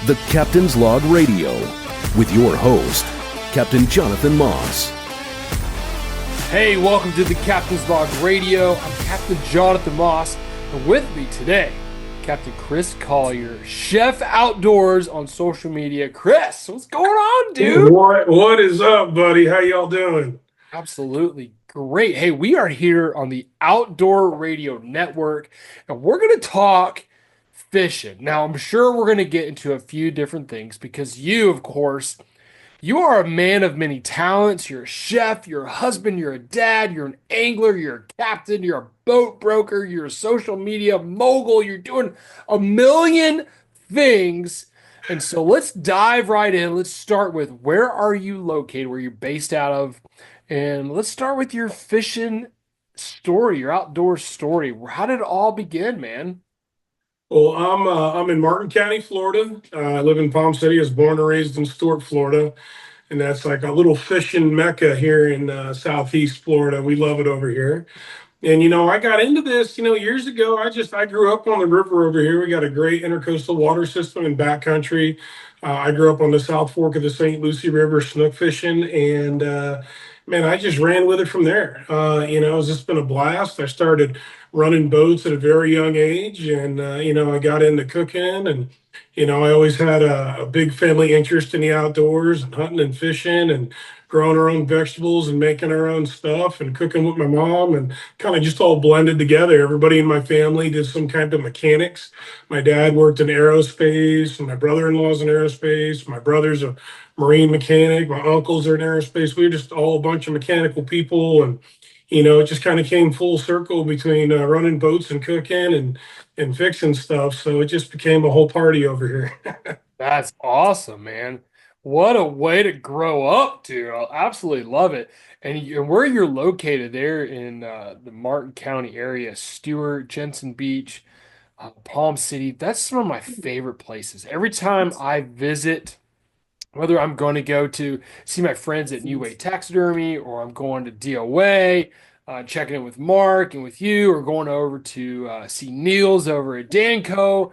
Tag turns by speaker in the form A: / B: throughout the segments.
A: The Captain's Log Radio with your host, Captain Jonathan Moss.
B: Hey, welcome to the Captain's Log Radio. I'm Captain Jonathan Moss, and with me today, Captain Chris Collier, Chef Outdoors on social media. Chris, what's going on, dude?
C: What is up, buddy? How y'all doing?
B: Absolutely great. Hey, we are here on the Outdoor Radio Network, and we're going to talk fishing. Now, I'm sure we're going to get into a few different things because you, of course, you are a man of many talents. You're a chef, you're a husband, you're a dad, you're an angler, you're a captain, you're a boat broker, you're a social media mogul, you're doing a million things. And so let's dive right in. Let's start with where are you located, where you're based out of? And let's start with your fishing story, your outdoor story. How did it all begin, man?
C: Well, I'm in Martin County, Florida. I live in Palm City. I was born and raised in Stuart, Florida, and that's like a little fishing mecca here in Southeast Florida. We love it over here. And I got into this, years ago. I grew up on the river over here. We got a great intercoastal water system in backcountry. I grew up on the South Fork of the St. Lucie River, snook fishing, and man, I just ran with it from there. It's just been a blast. I started running boats at a very young age, and I got into cooking, and I always had a big family interest in the outdoors and hunting and fishing and growing our own vegetables and making our own stuff and cooking with my mom and kind of just all blended together. Everybody in my family did some kind of mechanics. My dad worked in aerospace, and my brother-in-law's in aerospace. My brother's a marine mechanic. My uncles are in aerospace. We were just all a bunch of mechanical people, and it just kind of came full circle between running boats and cooking and fixing stuff. So it just became a whole party over here.
B: That's awesome, man. What a way to grow up, dude. I absolutely love it. And where you're located there in the Martin County area, Stewart, Jensen Beach, Palm City, that's some of my favorite places. Every time I visit, whether I'm going to go to see my friends at New Way Taxidermy or I'm going to DOA, checking in with Mark and with you, or going over to see Niels over at Danco.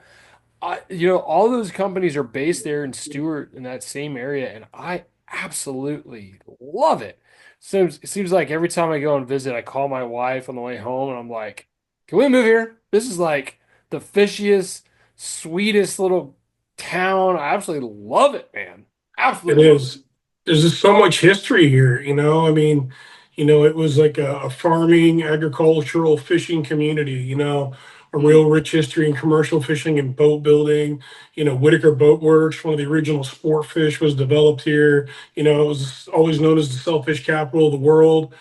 B: All those companies are based there in Stewart in that same area, and I absolutely love it. So it seems like every time I go and visit, I call my wife on the way home, and I'm like, "Can we move here? This is like the fishiest, sweetest little town. I absolutely love it, man.
C: It
B: Absolutely love
C: is. There's just so much history here, I mean, it was like a farming, agricultural, fishing community, a
B: it."
C: real rich history in commercial fishing and boat building. Whitaker Boat Works, one of the original sport fish, was developed here. It was always known as the sailfish capital of the world.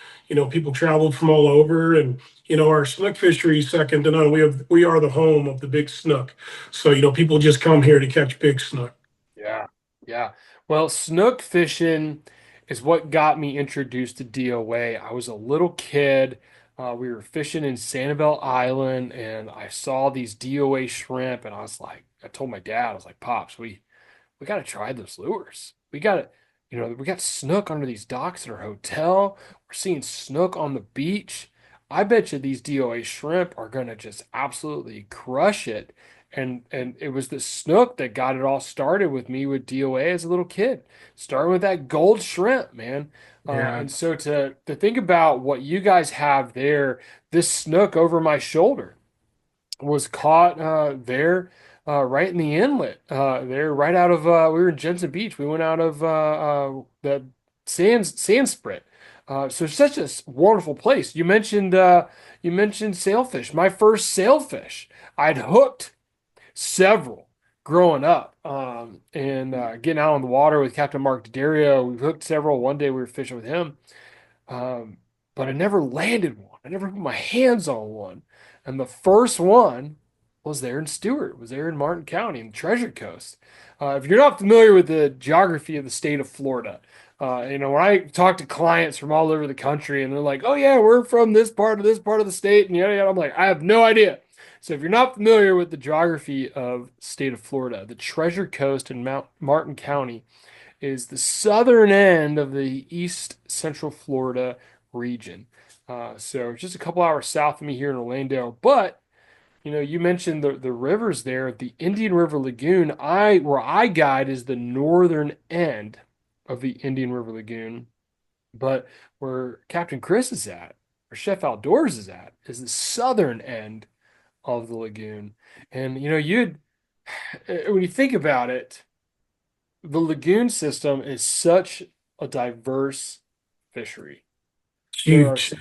C: People traveled from all over, and our snook fishery is second to none. We are the home of the big snook, so people just come here to catch big snook.
B: Yeah, yeah. Well, snook fishing is what got me introduced to DOA. I was a little kid. We were fishing in Sanibel Island, and I saw these DOA shrimp, and I told my dad, I was like, Pops, we got to try those lures. We got snook under these docks at our hotel. We're seeing snook on the beach. I bet you these DOA shrimp are gonna just absolutely crush it. And it was the snook that got it all started with me with DOA as a little kid. Starting with that gold shrimp, man.
C: Yeah.
B: And so to think about what you guys have there, this snook over my shoulder was caught there right in the inlet there right out of we were in Jensen Beach. We went out of the Sandsprit. So it's such a wonderful place. You mentioned sailfish. My first sailfish, I'd hooked several growing up, and getting out on the water with Captain Mark Daddario. We hooked several. One day we were fishing with him, um, but I never landed one. I never put my hands on one. And the first one was there in Stewart, was there in Martin County in the Treasure Coast. If you're not familiar with the geography of the state of Florida, when I talk to clients from all over the country and they're like, "Oh yeah, we're from this part of the state," and yada yada, I'm like, I have no idea. So if you're not familiar with the geography of state of Florida, the Treasure Coast in Mount Martin County is the southern end of the East Central Florida region. So just a couple hours south of me here in Orlando. But you mentioned the rivers there. The Indian River Lagoon, where I guide is the northern end of the Indian River Lagoon, but where Captain Chris is at, or Chef Outdoors is at, is the southern end of the lagoon. And you'd when you think about it, the lagoon system is such a diverse fishery. There are
C: Huge.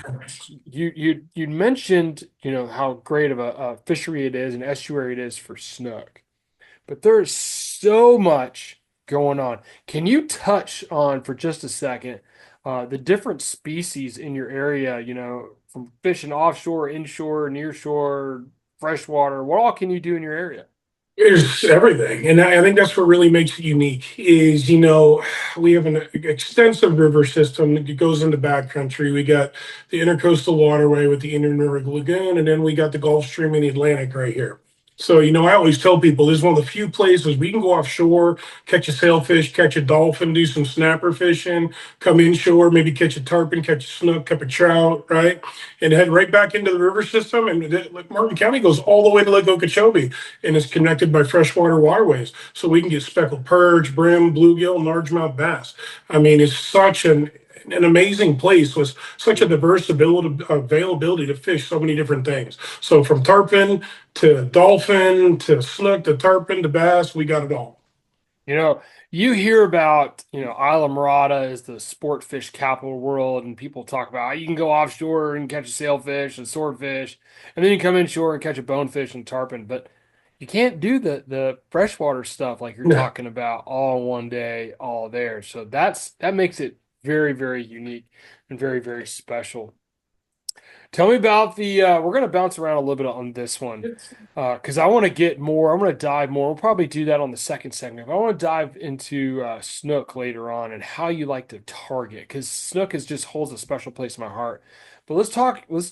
B: you mentioned how great of a fishery it is, an estuary it is for snook, but there is so much going on. Can you touch on for just a second the different species in your area? From fishing offshore, inshore, nearshore, freshwater. What all can you do in your area?
C: There's everything, and I think that's what really makes it unique. Is we have an extensive river system that goes into backcountry. We got the intercoastal waterway with the Indian River Lagoon, and then we got the Gulf Stream and the Atlantic right here. So I always tell people this is one of the few places we can go offshore, catch a sailfish, catch a dolphin, do some snapper fishing, come inshore, maybe catch a tarpon, catch a snook, catch a trout, right, and head right back into the river system. And Martin County goes all the way to Lake Okeechobee and is connected by freshwater waterways. So we can get speckled perch, brim, bluegill, and largemouth bass. I mean, it's such an amazing place with such a diverse availability to fish so many different things. So from tarpon to dolphin to snook to tarpon to bass, we got it all.
B: You know, you hear about, Isla Morada is the sport fish capital of the world, and people talk about how you can go offshore and catch a sailfish and swordfish, and then you come inshore and catch a bonefish and tarpon, but you can't do the freshwater stuff like you're
C: Yeah,
B: talking about all in one day, all there. So that makes it very, very unique and very, very special. Tell me about we're going to bounce around a little bit on this one because I want to get more. I'm going to dive more. We'll probably do that on the second segment. I want to dive into Snook later on and how you like to target because Snook just holds a special place in my heart. But let's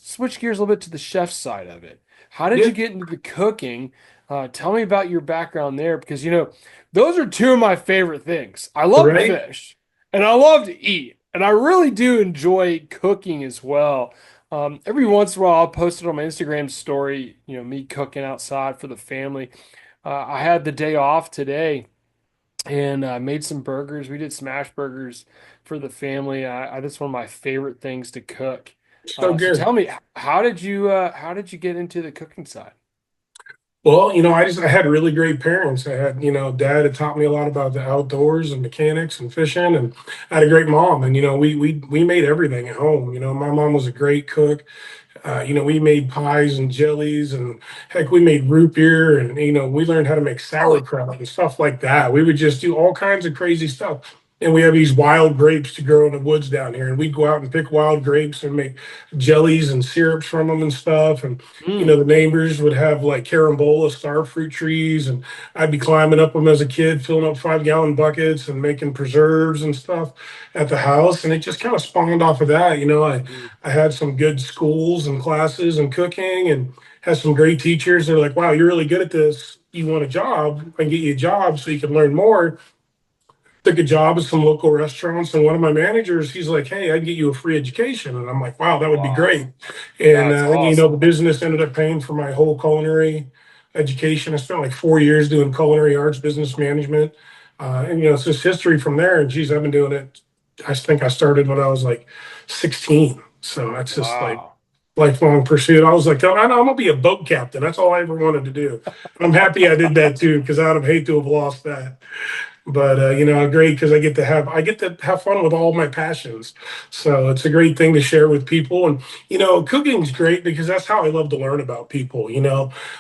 B: switch gears a little bit to the chef side of it. How did
C: yeah,
B: you get into the cooking? Tell me about your background there because, those are two of my favorite things. I love to
C: right.
B: fish and I love to eat, and I really do enjoy cooking as well. Every once in a while, I'll post it on my Instagram story, me cooking outside for the family. I had the day off today and made some burgers. We did smash burgers for the family. That's one of my favorite things to cook.
C: So
B: So
C: good.
B: tell me, how did you get into the cooking side?
C: Well, I had really great parents. I had, dad had taught me a lot about the outdoors and mechanics and fishing, and I had a great mom. And we made everything at home. My mom was a great cook. We made pies and jellies, and heck, we made root beer, and we learned how to make
B: Really?
C: sauerkraut and stuff like that. We would just do all kinds of crazy stuff. And we have these wild grapes to grow in the woods down here, and we'd go out and pick wild grapes and make jellies and syrups from them and stuff. And
B: Mm,
C: the neighbors would have like carambola, star fruit trees, and I'd be climbing up them as a kid, filling up 5 gallon buckets and making preserves and stuff at the house. And it just kind of spawned off of that.
B: mm,
C: I had some good schools and classes and cooking and had some great teachers. They're like, wow, you're really good at this. You want a job? I can get you a job so you can learn more. Took a job at some local restaurants, and one of my managers, he's like, hey, I'd get you a free education. And I'm like, wow, that would be
B: wow,
C: great. And
B: that's
C: the
B: awesome.
C: business ended up paying for my whole culinary education. I spent like 4 years doing culinary arts, business management. And it's just history from there. And geez, I've been doing it. I think I started when I was like 16. So that's just like
B: Wow.
C: lifelong pursuit. I was like, I'm gonna be a boat captain. That's all I ever wanted to do. And I'm happy I did that too, because I would have hate to have lost that. But great because I get to have fun with all my passions. So it's a great thing to share with people. And cooking's great because that's how I love to learn about people.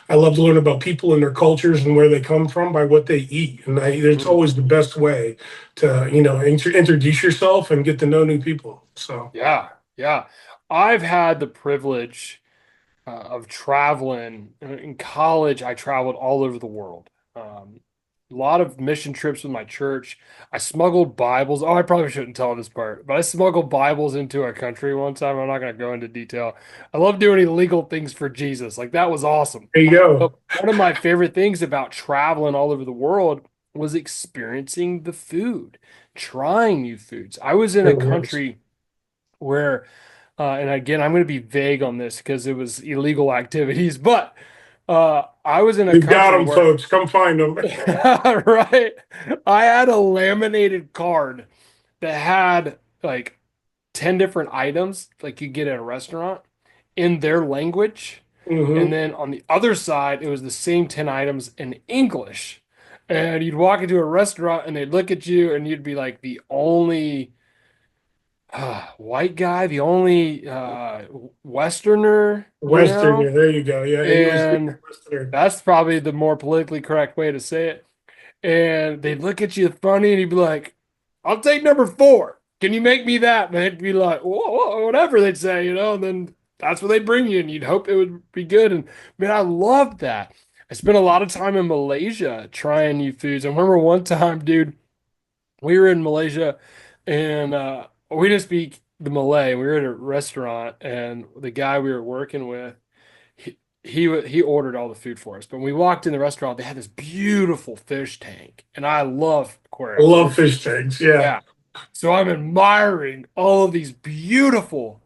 C: I love to learn about people and their cultures and where they come from by what they eat. And it's
B: Mm,
C: always the best way to introduce yourself and get to know new people. So
B: yeah, yeah. I've had the privilege of traveling. In college, I traveled all over the world. A lot of mission trips with my church. I smuggled Bibles. Oh, I probably shouldn't tell this part, but I smuggled Bibles into a country one time. I'm not going to go into detail. I love doing illegal things for Jesus. Like that was awesome.
C: there you
B: But
C: go.
B: one of my favorite things about traveling all over the world was experiencing the food, trying new foods. I was in
C: It
B: a
C: was.
B: country where and again, I'm going to be vague on this because it was illegal activities, but I was in a
C: We've got
B: country
C: them,
B: where,
C: folks. Come find them.
B: right? I had a laminated card that had like 10 different items like you get at a restaurant in their language. And
C: Hmm.
B: then on the other side, it was the same 10 items in English. And you'd walk into a restaurant and they'd look at you and you'd be like the only white guy, the only Westerner, you
C: Western, yeah,
B: know?
C: there you go. Yeah, he was
B: And
C: Western.
B: that's probably the more politically correct way to say it. And they'd look at you funny and you'd be like, I'll take number four. Can you make me that? And they'd be like, whoa, whatever they'd say, and then that's what they'd bring you and you'd hope it would be good. And man, I loved that. I spent a lot of time in Malaysia trying new foods. I remember one time, dude, we were in Malaysia and we didn't speak the Malay. We were at a restaurant and the guy we were working with, he ordered all the food for us. But when we walked in the restaurant, they had this beautiful fish tank, and I love
C: I
B: aquariums.
C: love fish tanks. Yeah.
B: Yeah. So I'm admiring all of these beautiful,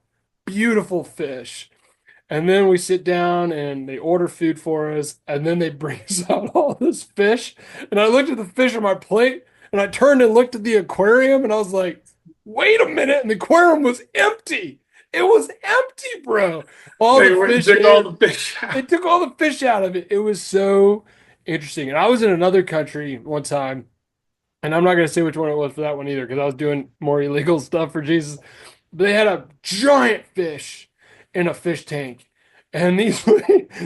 B: beautiful fish. And then we sit down and they order food for us, and then they bring us out all this fish. And I looked at the fish on my plate, and I turned and looked at the aquarium, and I was like, wait a minute. And the aquarium was empty. It was empty, bro. All
C: They
B: the
C: went and
B: fish
C: took all
B: in,
C: the fish
B: they
C: out.
B: took all the fish out of it. It was so interesting. And I was in another country one time, and I'm not going to say which one it was for that one either, because I was doing more illegal stuff for Jesus. But they had a giant fish in a fish tank. And these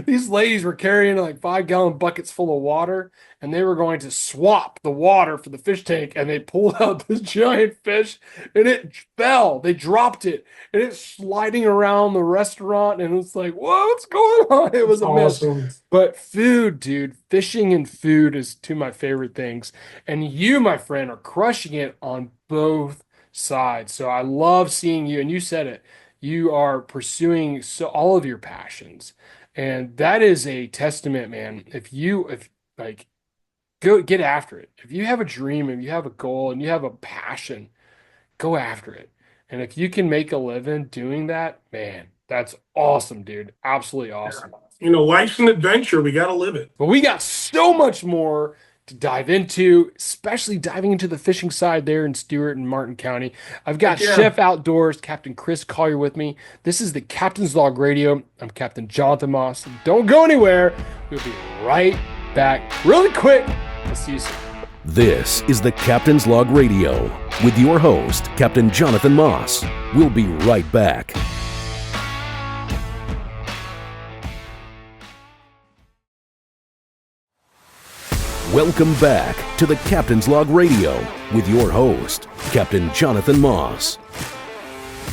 B: these ladies were carrying like 5 gallon buckets full of water, and they were going to swap the water for the fish tank. And they pulled out this giant fish, and it fell. They dropped it, and it's sliding around the restaurant. And it's like, whoa, what's going on? It was
C: It's
B: a mess.
C: awesome.
B: But food, dude, fishing and food is two of my favorite things. And you, my friend, are crushing it on both sides. So I love seeing you. And you said it. You are pursuing all of your passions. And that is a testament, man. If like go get after it. If you have a dream, if you have a goal and you have a passion, go after it. And if you can make a living doing that, man, that's awesome, dude. Absolutely awesome.
C: Life's an adventure. We got to live it.
B: But we got so much more to dive into, especially diving into the fishing side there in Stewart and Martin County. I've got
C: Yeah.
B: Chef Outdoors, Captain Chris Collier with me. This is the Captain's Log Radio. I'm Captain Jonathan Moss. Don't go anywhere. We'll be right back really quick. I'll see you soon.
A: This is the Captain's Log Radio with your host, Captain Jonathan Moss. We'll be right back. Welcome back to the Captain's Log Radio with your host, Captain Jonathan Moss.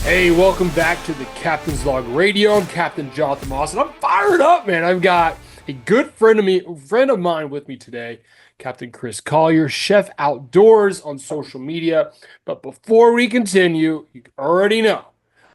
B: Hey, welcome back to the Captain's Log Radio. I'm Captain Jonathan Moss, and I'm fired up, man. I've got a good friend of mine with me today, Captain Chris Collier, Chef Outdoors on social media. But before we continue, you already know,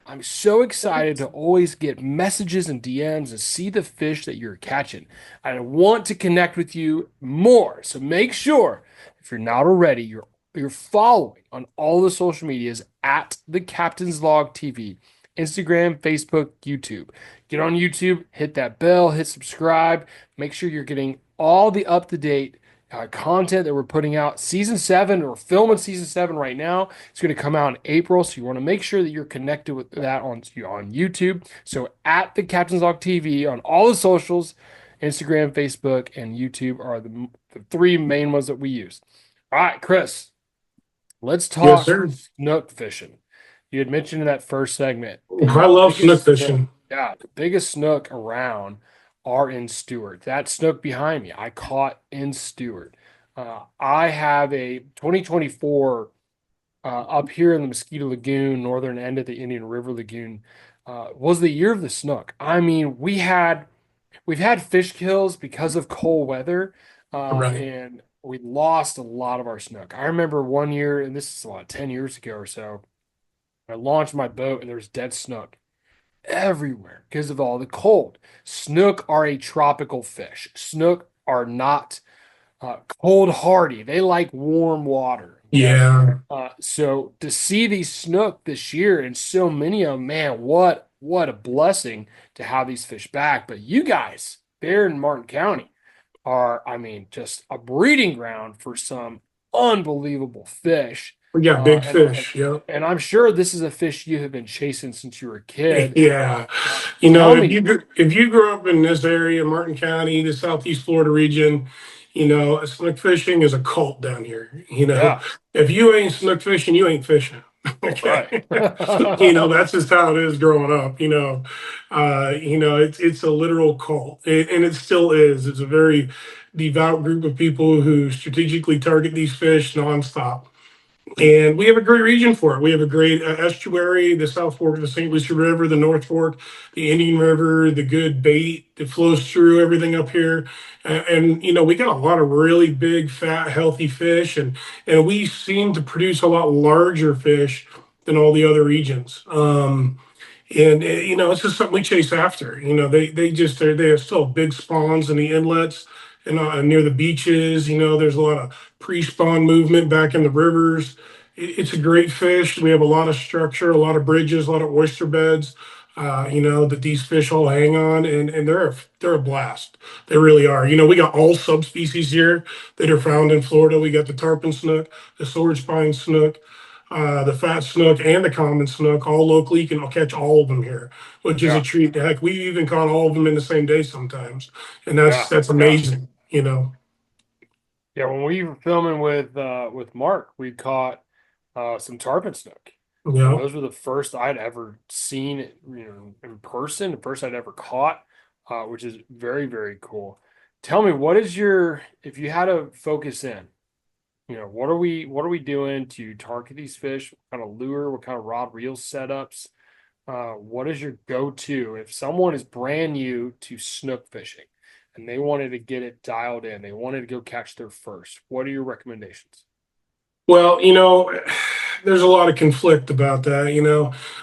B: I'm so excited to always get messages and DMs and see the fish that you're catching. I want to connect with you more. So make sure, if you're not already, you're following on all the social medias at the Captain's Log TV, Instagram, Facebook, YouTube. Get on YouTube, hit that bell, hit subscribe. Make sure you're getting all the up-to-date content that we're putting out. Season 7, we're filming Season 7 right now. It's going to come out in April, so you want to make sure that you're connected with that on YouTube. So at the Captain's Log TV on all the socials, Instagram, Facebook, and YouTube are the three main ones that we use. All right, Chris, let's
C: Yes,
B: talk
C: sir.
B: snook fishing. You had mentioned in that first segment.
C: I love snook
B: biggest
C: fishing.
B: Yeah, the biggest snook around are in Stewart. That snook behind me, I caught in Stewart. I have a 2024 up here in the Mosquito Lagoon, northern end of the Indian River Lagoon, was the year of the snook. I mean, we've had fish kills because of cold weather,
C: Right.
B: and we lost a lot of our snook. I remember one year, and this is 10 years ago or so, I launched my boat and there was dead snook everywhere because of all the cold. Snook are a tropical fish. Snook are not cold hardy. They like warm water.
C: Yeah.
B: So to see these snook this year and so many of them, man, what a blessing to have these fish back. But you guys, there in Martin County are, I mean, just a breeding ground for some unbelievable fish.
C: We got
B: Uh,
C: big
B: and, and
C: fish. Yeah.
B: and I'm sure this is a fish you have been chasing since you were a kid.
C: Yeah.
B: Uh,
C: You know,
B: tell
C: if
B: me,
C: you grew up in this area, Martin County, the Southeast Florida region, snook fishing is a cult down here.
B: yeah,
C: If you ain't snook fishing, you ain't fishing.
B: right.
C: Okay. That's just how it is growing up. It's a literal cult, and it still is. It's a very devout group of people who strategically target these fish nonstop. And we have a great region for it. We have a great estuary, the South Fork of the St. Lucie River, the North Fork, the Indian River, the good bait that flows through everything up here. We got a lot of really big, fat, healthy fish, and we seem to produce a lot larger fish than all the other regions. It's just something we chase after. They have still big spawns in the inlets and near the beaches. There's a lot of pre-spawn movement back in the rivers. It's a great fish. We have a lot of structure, a lot of bridges, a lot of oyster beds. That these fish all hang on, and they're a blast. They really are. We got all subspecies here that are found in Florida. We got the tarpon snook, the sword spine snook, the fat snook and the common snook, all locally. You can catch all of them here, which is a
B: Yeah,
C: treat. Heck, we even caught all of them in the same day sometimes, and that's
B: yeah,
C: that's
B: yeah.
C: amazing.
B: Yeah, when we were filming with Mark, we caught some tarpon snook, and
C: Yeah.
B: those were the first I'd ever seen, in person. The first I'd ever caught, which is very, very cool. Tell me, what is your, if you had to focus in, what are we doing to target these fish? What kind of lure? What kind of rod reel setups? What is your go-to if someone is brand new to snook fishing and they wanted to get it dialed in, they wanted to go catch their first? What are your recommendations?
C: Well, there's a lot of conflict about that.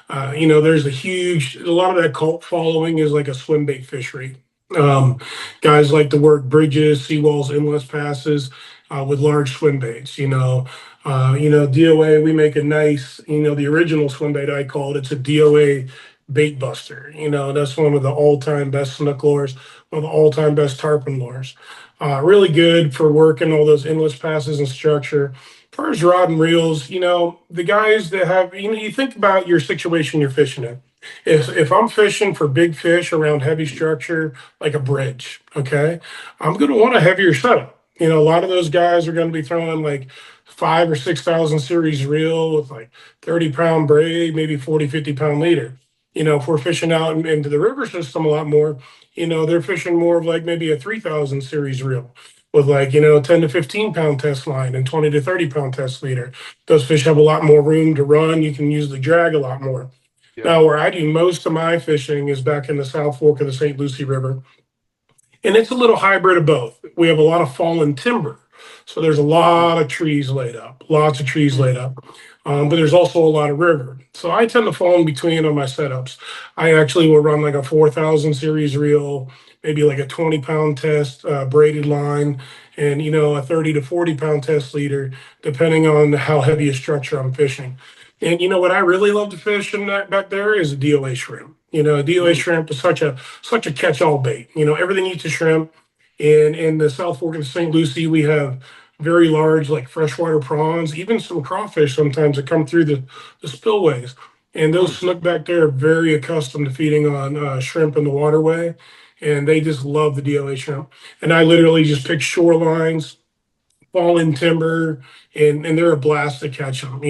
C: There's a lot of that cult following is like a swim bait fishery. Um, Guys like to work bridges, seawalls, inlet passes with large swim baits. DOA. We make a nice, the original swim bait I call it. It's a DOA bait buster. That's one of the all-time best snook lures, one of the all-time best tarpon lures. Really good for working all those inlet passes and structure far as rod and reels, the guys that have, you think about your situation you're fishing in. If I'm fishing for big fish around heavy structure, like a bridge, okay, I'm going to want a heavier setup. A lot of those guys are going to be throwing like 5 or 6,000 series reel with like 30-pound braid, maybe 40, 50-pound leader. If we're fishing out into the river system a lot more, they're fishing more of like maybe a 3,000 series reel with like 10 to 15-pound test line and 20 to 30-pound test leader. Those fish have a lot more room to run. You can use the drag a lot more.
B: Yeah.
C: Now, where I do most of my fishing is back in the South Fork of the St. Lucie River, and it's a little hybrid of both. We have a lot of fallen timber, so there's a
B: Mm,
C: lot of trees laid up, lots of trees
B: mm,
C: laid up. But there's also a lot of river. So I tend to fall in between on my setups. I actually will run like a 4,000 series reel, maybe like a 20-pound test braided line, and a 30 to 40-pound test leader, depending on how heavy a structure I'm fishing. And what I really love to fish in that back there is a DOA shrimp. A DOA
B: mm.
C: shrimp is such a catch-all bait. Everything eats a shrimp. And in the South Fork of St. Lucie, we have very large, like freshwater prawns, even some crawfish sometimes that come through the spillways. And those
B: Mm.
C: snook back there are very accustomed to feeding on shrimp in the waterway, and they just love the DOA shrimp. And I literally just pick shorelines, fallen timber, and they're a blast to catch them.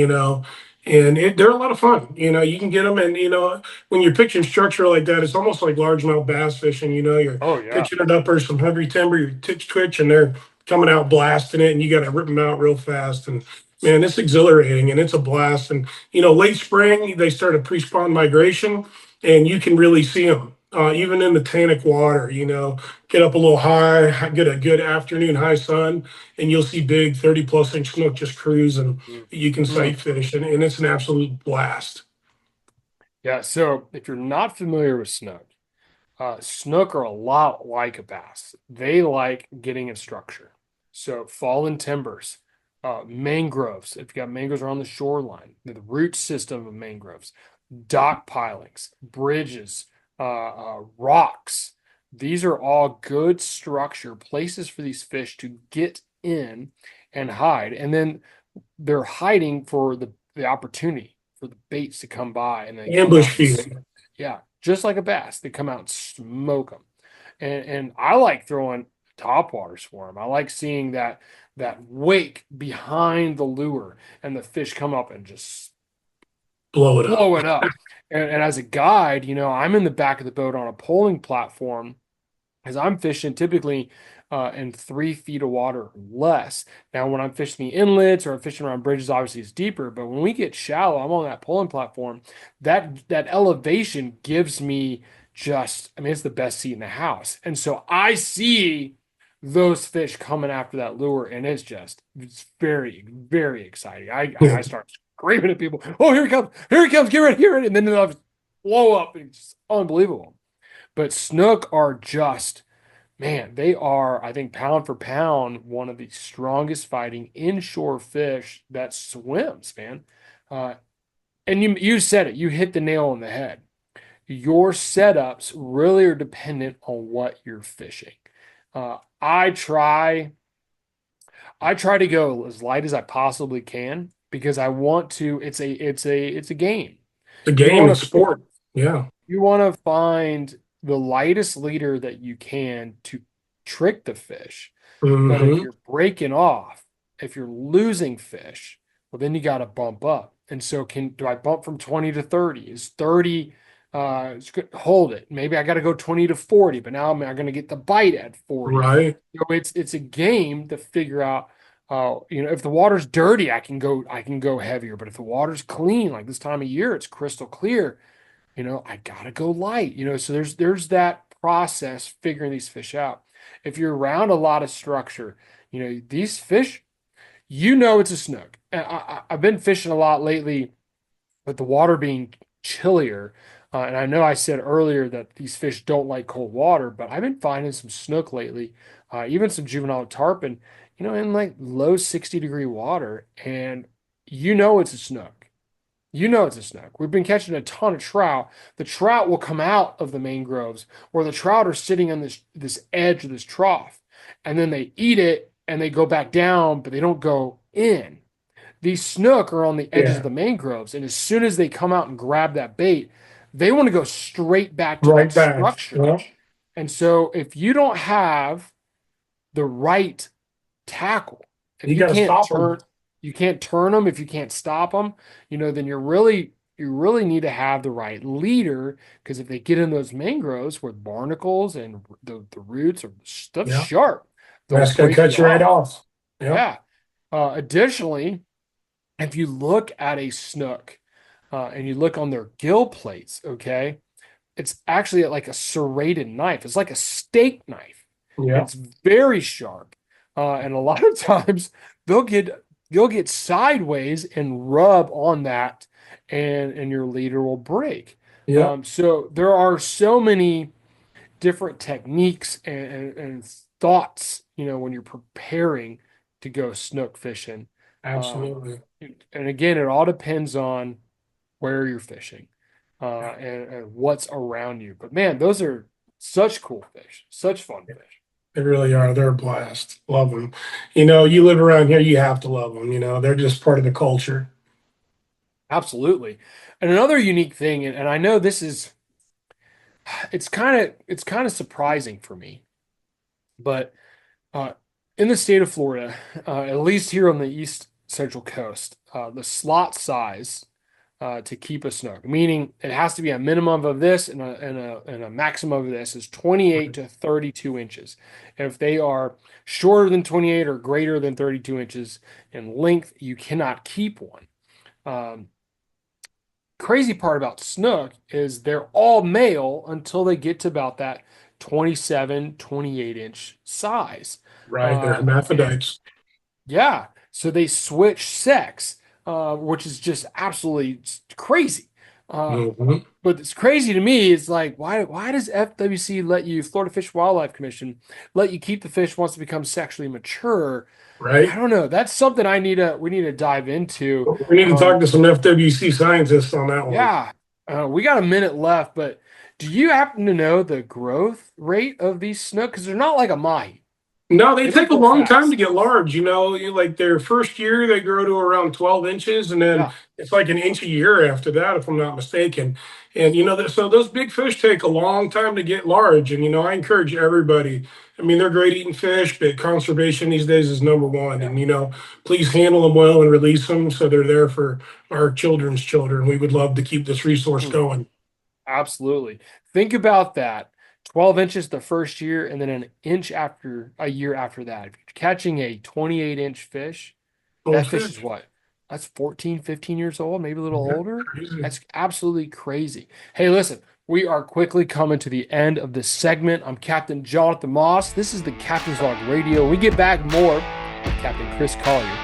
C: And they're a lot of fun. You can get them, and when you're pitching structure like that, it's almost like largemouth bass fishing. You're
B: Oh yeah.
C: pitching it up or some heavy timber, you twitch, and they're coming out blasting it, and you got to rip them out real fast. And man, it's exhilarating and it's a blast. And late spring they start a pre-spawn migration, and you can really see them. Even in the tannic water, get up a little high, get a good afternoon high sun, and you'll see big 30-plus inch snook just cruising.
B: Mm,
C: You can
B: mm.
C: sight fish, and it's an absolute blast.
B: Yeah. So if you're not familiar with snook, snook are a lot like a bass. They like getting in structure. So fallen timbers, mangroves. If you got mangroves around the shoreline, the root system of mangroves, dock pilings, bridges, rocks. these are all good structure places for these fish to get in and hide. And then they're hiding for the opportunity for the baits to come by and they come
C: Ambush
B: out.
C: feeding.
B: Yeah, just like a bass, they come out and smoke them. And I like throwing topwaters for them. I like seeing that wake behind the lure and the fish come up and just
C: Blow it up.
B: blow it up. And as a guide, I'm in the back of the boat on a poling platform as I'm fishing typically in 3 feet of water or less. Now, when I'm fishing the inlets or I'm fishing around bridges, obviously it's deeper. But when we get shallow, I'm on that pulling platform. That elevation gives me I mean, it's the best seat in the house. And so I see those fish coming after that lure, and it's very, very exciting. I start screaming at people, "Oh, here he comes, get ready," and then they'll just blow up. It's just unbelievable. But snook are just, man, they are, I think, pound for pound, one of the strongest fighting inshore fish that swims, man. Uh, and you said it, you hit the nail on the head. Your setups really are dependent on what you're fishing. Uh, I try, I try to go as light as I possibly can because I want to. It's a game.
C: The
B: You
C: game,
B: want
C: the
B: to
C: sport. Yeah.
B: You want to find the lightest leader that you can to trick the fish. But if
C: Hmm.
B: you're breaking off, if you're losing fish, well, then you got to bump up. And so, do I bump from 20 to 30? Is 30 hold it? Maybe I got to go 20 to 40, but now I'm going to get the bite at 40.
C: Right.
B: It's a game to figure out. If the water's dirty, I can go heavier. But if the water's clean, like this time of year, it's crystal clear. I gotta go light, so there's that process figuring these fish out. If you're around a lot of structure, these fish, it's a snook. And I've been fishing a lot lately with the water being chillier. And I know I said earlier that these fish don't like cold water, but I've been finding some snook lately, even some juvenile tarpon, in like low 60-degree water. And it's a snook. It's a snook. We've been catching a ton of trout. The trout will come out of the mangroves, or the trout are sitting on this edge of this trough, and then they eat it and they go back down, but they don't go in. These snook are on the edges of
C: Yeah.
B: the mangroves, and as soon as they come out and grab that bait, they want to go straight back to that
C: Right back.
B: structure.
C: Yeah.
B: And so, if you don't have the right tackle, if
C: You got to stop them.
B: you can't turn them, if you can't stop them, then you really need to have the right leader because if they get in those mangroves where barnacles and the roots or stuff
C: Yeah.
B: sharp, they'll
C: That's going to
B: break
C: cut
B: you
C: you right
B: off.
C: off. Yeah.
B: Yeah. Additionally, if you look at a snook and you look on their gill plates, okay, it's actually like a serrated knife. It's like a steak knife.
C: Yeah.
B: It's very sharp, and a lot of times they'll get you'll get sideways and rub on that, and your leader will break.
C: Yeah.
B: So there are so many different techniques and thoughts, when you're preparing to go snook fishing. Um,
C: Absolutely.
B: and again, it all depends on where you're fishing and what's around you. But man, those are such cool fish, such fun fish.
C: They really are. They're a blast. Love them. You live around here, you have to love them. They're just part of the culture.
B: Absolutely. And another unique thing, and I know it's kind of surprising for me, but uh, in the state of Florida, at least here on the east central coast, the slot size to keep a snook, meaning it has to be a minimum of this and a maximum of this is 28 to 32 inches. If they are shorter than 28 or greater than 32 inches in length, you cannot keep one. Um, Crazy part about snook is they're all male until they get to about that 27, 28-inch size.
C: Right. They're
B: And
C: hermaphrodites.
B: yeah, so they switch sex, which is just absolutely crazy. Uh,
C: Hmm.
B: but it's crazy to me. It's like, why does FWC Florida Fish and Wildlife Commission, let you keep the fish once they become sexually mature? I
C: Right.
B: don't know. That's something we need to dive into.
C: We need to
B: Um,
C: talk to some FWC scientists on that one.
B: yeah, we got a minute left, but Do you happen to know the growth rate of these snook? Because they're not like a mahi.
C: No, they
B: They don't
C: take a
B: grow
C: long time to
B: fast.
C: get large. Like their first year, they grow to around 12 inches, and then
B: Yeah.
C: it's like an inch a year after that, if I'm not mistaken. And so those big fish take a long time to get large. And I encourage everybody. I mean, they're great eating fish, but conservation these days is number one.
B: Yeah.
C: And please handle them well and release them so they're there for our children's children. We would love to keep this resource
B: Mm,
C: going.
B: absolutely. Think about that. 12 inches the first year, and then an inch after a year after that. If you're catching a 28-inch fish,
C: Old
B: that fish is
C: fish.
B: what? That's 14, 15 years old, maybe a little
C: Yeah,
B: older.
C: crazy.
B: That's absolutely crazy. Hey, listen, we are quickly coming to the end of this segment. I'm Captain Jonathan Moss. This is the Captain's Log Radio. When we get back more with Captain Chris Collier.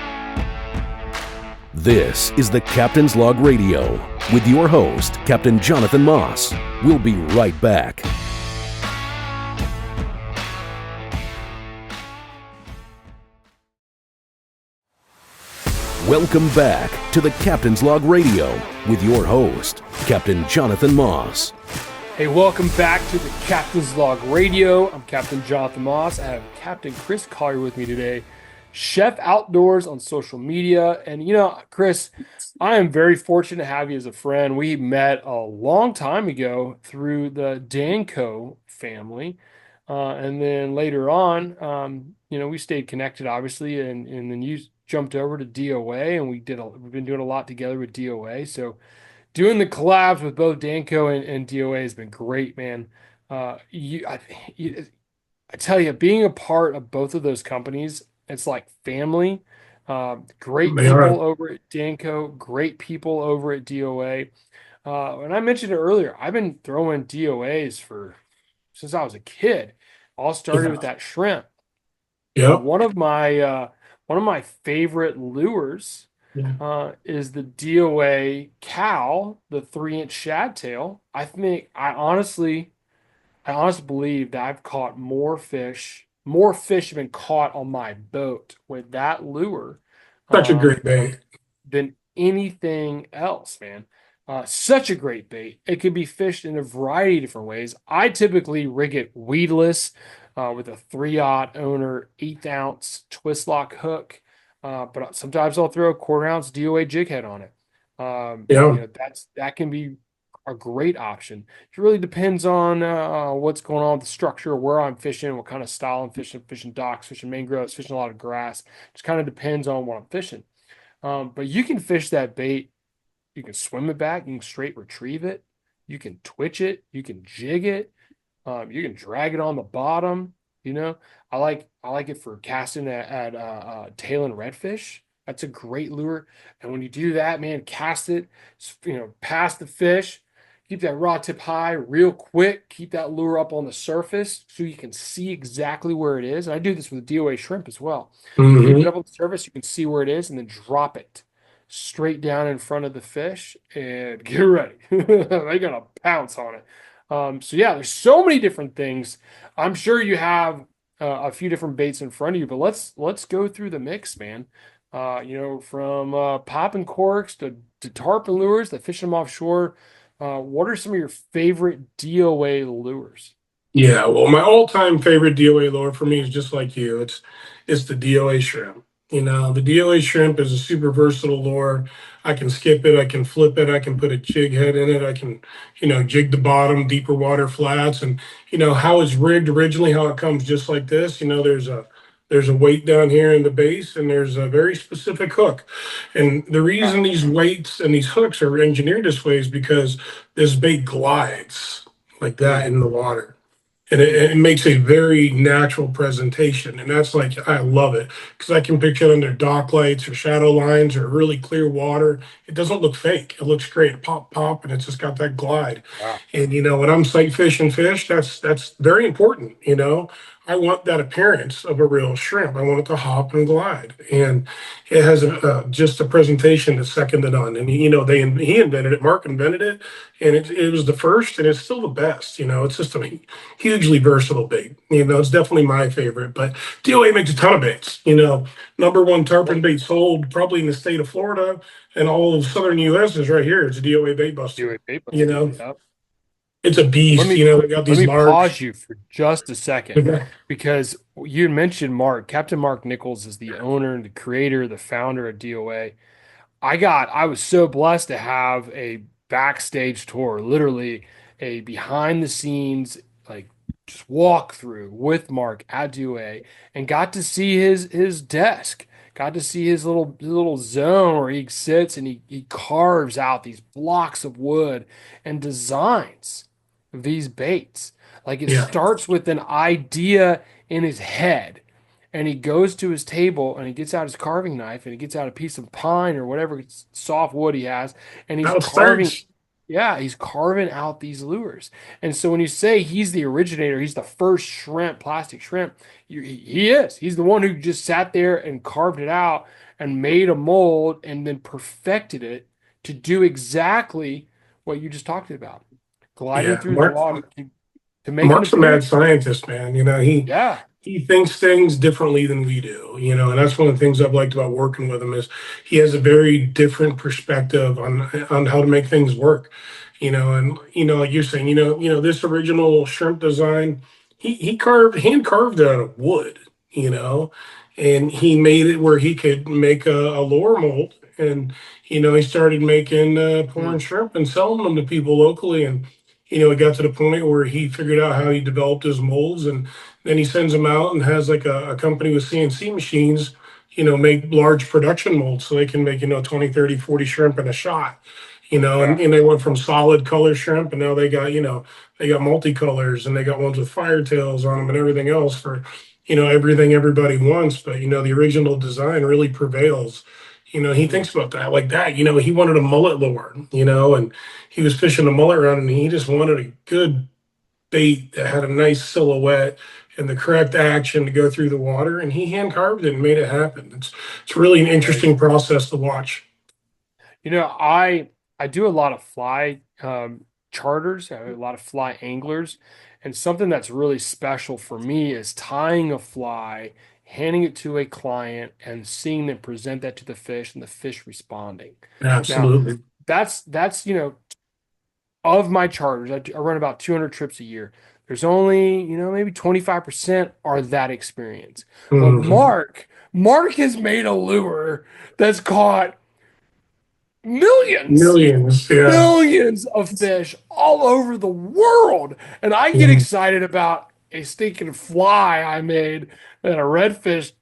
A: This is the Captain's Log Radio with your host, Captain Jonathan Moss. We'll be right back. Welcome back to the Captain's Log Radio with your host, Captain Jonathan Moss.
B: Hey, welcome back to the Captain's Log Radio. I'm Captain Jonathan Moss. I have Captain Chris Collier with me today, Chef Outdoors on social media. And Chris, I am very fortunate to have you as a friend. We met a long time ago through the Danco family. And then later on, we stayed connected, obviously, and then you jumped over to DOA, and we've been doing a lot together with DOA. So doing the collabs with both Danco and DOA has been great, man. I tell you, being a part of both of those companies, it's like family. Great
C: They are.
B: people over at Danco, great people over at DOA. And I mentioned it earlier, I've been throwing DOAs since I was a kid. All started with
C: Yeah.
B: that shrimp. And
C: Yep.
B: one of my favorite lures
C: Yeah.
B: is the DOA cow, the 3-inch shad tail. I honestly believe that I've caught more fish. More fish have been caught on my boat with that lure
C: Such a
B: um,
C: great bait.
B: than anything else, man. Such a great bait. It can be fished in a variety of different ways. I typically rig it weedless with a 3/0 owner 1/8 twist lock hook, but sometimes I'll throw a 1/4 ounce DOA jig head on it.
C: Yeah.
B: That can be a great option. It really depends on what's going on with the structure, where I'm fishing, what kind of style I'm fishing docks, fishing mangroves, fishing a lot of grass. Just kind of depends on what I'm fishing. But you can fish that bait. You can swim it back. You can straight retrieve it. You can twitch it. You can jig it. You can drag it on the bottom. I like it for casting at tail and redfish. That's a great lure. And when you do that, man, cast it, past the fish. Keep that rod tip high real quick. Keep that lure up on the surface so you can see exactly where it is. And I do this with DOA shrimp as well. Keep it
C: Hmm.
B: up on the surface. You can see where it is, and then drop it straight down in front of the fish and get ready. They're gonna pounce on it. So yeah, there's so many different things. I'm sure you have a few different baits in front of you, but let's go through the mix, man. From popping corks to tarpon lures, to fishing them offshore. What are some of your favorite DOA lures?
C: Yeah, well, my all-time favorite DOA lure for me is just like you. It's the DOA shrimp. The DOA shrimp is a super versatile lure. I can skip it, I can flip it, I can put a jig head in it, I can, jig the bottom, deeper water flats, and how it's rigged originally, how it comes just like this. There's a weight down here in the base, and there's a very specific hook. And the
B: Yeah.
C: reason these weights and these hooks are engineered this way is because this bait glides like that
B: Mm,
C: in the water, and it makes a very natural presentation, and that's like I love it because I can picture it under dock lights or shadow lines or really clear water. It doesn't look fake. It looks great. Pop pop, and it's just got that glide.
B: yeah.
C: And when I'm sight fishing fish, that's very important. I want that appearance of a real shrimp. I want it to hop and glide, and it has just a presentation that's second to none. And he invented it. Mark invented it, and it was the first, and it's still the best. It's just a hugely versatile bait. It's definitely my favorite. But DOA makes a ton of baits. Number one tarpon bait sold probably in the state of Florida and all of southern U.S. is right here. It's a DOA bait buster.
B: DOA bait
C: You
B: buster.
C: know,
B: Yep.
C: it's a
B: Let
C: beast.
B: me
C: They got
B: let
C: these
B: me
C: large.
B: pause you for just a second because you had mentioned Mark. Captain Mark Nichols is the owner, the creator, the founder of DOA. I was so blessed to have a backstage tour, literally a behind the scenes, like just walk through with Mark at DOA and got to see his desk, got to see his little zone where he sits and he carves out these blocks of wood and designs these baits. Like it
C: Yeah,
B: starts with an idea in his head and he goes to his table and he gets out his carving knife and he gets out a piece of pine or whatever soft wood he has and he's
C: how it
B: carving,
C: starts.
B: yeah, he's carving out these lures. And so when you say he's the originator, he's the first shrimp, plastic shrimp, he is. He's the one who just sat there and carved it out and made a mold and then perfected it to do exactly what you just talked about, gliding
C: Yeah,
B: through the water to make an
C: Mark's a mad
B: appearance.
C: scientist, man.
B: Yeah.
C: He thinks things differently than we do, and that's one of the things I've liked about working with him is he has a very different perspective on how to make things work. And like you're saying, this original shrimp design, he hand carved it out of wood, you know, and he made it where he could make a lure mold, and he started making pouring
B: Hmm.
C: shrimp and selling them to people locally, and it got to the point where he figured out how he developed his molds, and then he sends them out and has like a company with CNC machines, make large production molds so they can make, 20, 30, 40 shrimp in a shot,
B: Yeah.
C: and they went from solid color shrimp and now they got multicolors and they got ones with fire tails on them and everything else for, everything everybody wants. But, the original design really prevails. He
B: Hmm.
C: thinks about that like that. He wanted a mullet lure, and he was fishing a mullet run and he just wanted a good bait that had a nice silhouette and the correct action to go through the water, and he hand carved it and made it happen. It's really an interesting
B: Amazing.
C: process to watch.
B: I do a lot of fly charters, a lot of fly anglers, and something that's really special for me is tying a fly, handing it to a client, and seeing them present that to the fish and the fish responding. Now,
C: Absolutely.
B: that's of my charters, I run about 200 trips a year. There's only, maybe 25% are that experience. Well,
C: Mhm.
B: Mark has made a lure that's caught millions
C: Millions, yeah.
B: millions of fish all over the world. And I get
C: Mhm.
B: excited about a stinking fly I made that a redfish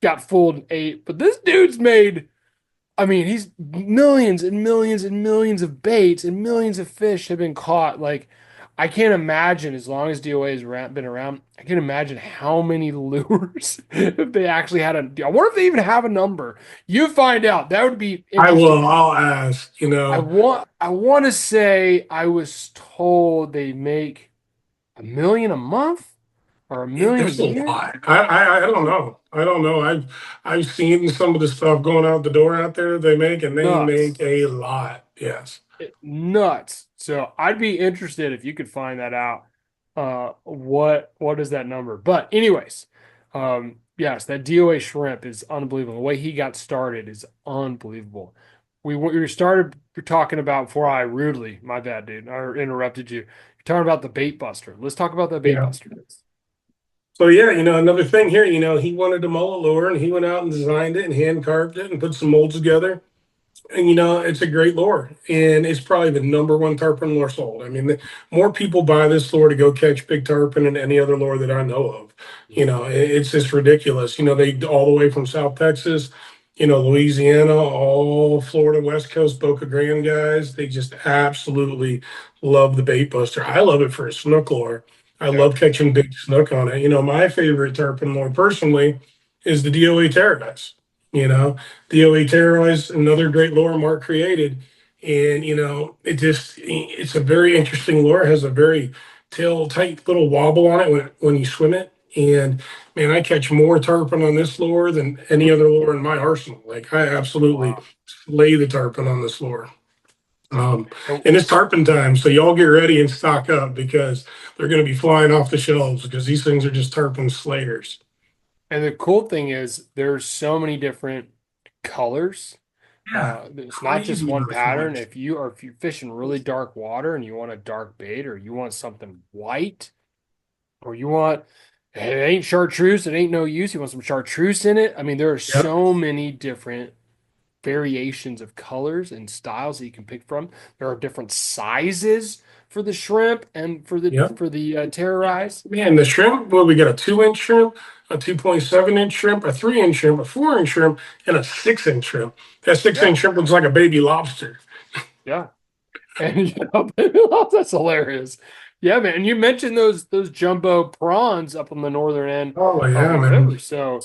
B: got fooled and ate. But this dude's made, I mean, he's millions and millions and millions of baits and millions of fish have been caught. Like, I can't imagine as long as DOA has been around, I can't imagine how many lures if they actually had I wonder if they even have a number. You find out. That would be
C: I
B: interesting.
C: will. I'll ask.
B: I want to say I was told they make 1 million a month or 1 million a
C: There's a
B: year.
C: lot. I don't know. I don't know. I've seen some of the stuff going out the door out there they make, and they
B: Nuts.
C: make a lot. Yes.
B: Nuts. So I'd be interested if you could find that out. What is that number? But anyways, yes, that DOA shrimp is unbelievable. The way he got started is unbelievable. We started talking about before I rudely, my bad, dude, I interrupted you. You're talking about the bait buster. Let's talk about the bait
C: Yeah.
B: buster.
C: So yeah, another thing here, he wanted a mullet lure and he went out and designed it and hand carved it and put some molds together. And it's a great lure, and it's probably the number one tarpon lure sold. I mean, more people buy this lure to go catch big tarpon than any other lure that I know of. It's just ridiculous. They all the way from South Texas, Louisiana, all Florida, West Coast, Boca Grande guys. They just absolutely love the bait buster. I love it for a snook lure. I
B: Yeah.
C: love catching big snook on it. My favorite tarpon lure personally is the DOE Terrorize. You know, DOE Terrorize, another great lure Mark created. And, it's a very interesting lure. It has a very tail tight little wobble on it when you swim it. And man, I catch more tarpon on this lure than any other lure in my arsenal. Like I absolutely
B: Wow.
C: slay the tarpon on this lure. Um,
B: And,
C: and it's tarpon time, so y'all get ready and stock up because they're going to be flying off the shelves because these things are just tarpon slayers.
B: and the cool thing is there's so many different colors
C: Yeah,
B: It's not just
C: crazy
B: one
C: amount of
B: pattern.
C: colors.
B: If you're fishing really dark water and you want a dark bait, or you want something white, or you want it ain't chartreuse, it ain't no use. You want some chartreuse in it. I mean, there are
C: Yep,
B: so many different variations of colors and styles that you can pick from. There are different sizes for the shrimp and
C: yep.
B: for the terrorize.
C: Man, the shrimp, well, we got a 2 inch shrimp, a 2.7 inch shrimp, a 3 inch shrimp, a 4 inch shrimp, and a 6 inch shrimp. That six
B: Yeah,
C: inch shrimp looks like a baby lobster.
B: yeah. And that's hilarious. Yeah, man. And you mentioned those jumbo prawns up on the northern end
C: Oh,
B: of
C: yeah,
B: the
C: man.
B: river. So,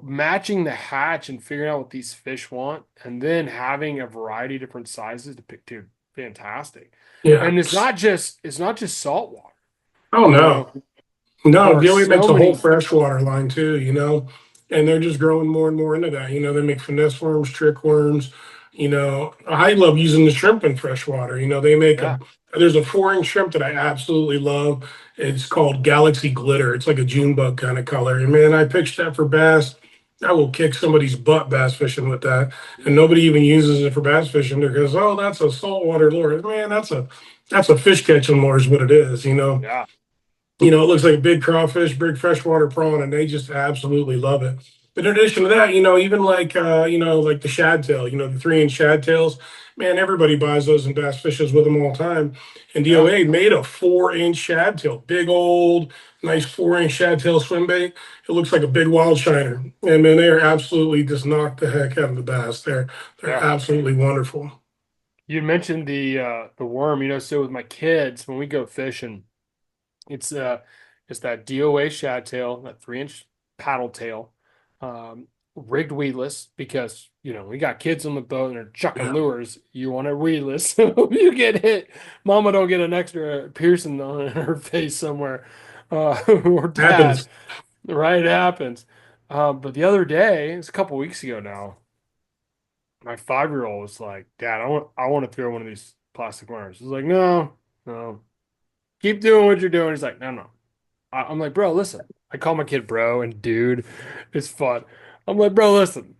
B: matching the hatch and figuring out what these fish want, and then having a variety of different sizes to pick to, fantastic.
C: Yeah.
B: And it's not just salt water,
C: Oh,
B: you
C: no.
B: know.
C: No,
B: There are
C: Gilly makes
B: so
C: a whole
B: many,
C: freshwater line too, and they're just growing more and more into that. They make finesse worms, trick worms. I love using the shrimp in freshwater. They make
B: yeah,
C: there's a 4 inch shrimp that I absolutely love. It's called Galaxy Glitter. It's like a June bug kind of color. And man, I pitched that for bass. I will kick somebody's butt bass fishing with that. And nobody even uses it for bass fishing because, oh, that's a saltwater lure. Man, that's a fish catching lure is what it is.
B: yeah,
C: It looks like a big crawfish, big freshwater prawn, and they just absolutely love it. But in addition to that, even like the shad tail, the 3 inch shad tails, man, everybody buys those and bass fishes with them all the time. And
B: yeah.
C: DOA made a 4 inch shad tail, big old, nice 4 inch shad tail swim bait. It looks like a big wild shiner. And man, they are absolutely just knock the heck out of the bass. They're
B: Yeah.
C: absolutely wonderful.
B: You mentioned the worm, so with my kids, when we go fishing, it's it's that DOA shad tail, that 3 inch paddle tail, rigged weedless, because we got kids on the boat and they're chucking
C: Yeah.
B: lures. You want it weedless. So if you get hit, mama don't get an extra piercing on her face somewhere. Or dad,
C: Happens.
B: right? It happens. But the other day, it's a couple weeks ago now, my 5-year-old was like, Dad, I want to throw one of these plastic worms. I was like, no, no, keep doing what you're doing. He's like, no, no. I'm like, bro, listen. I call my kid bro and dude. It's fun. I'm like, bro, listen.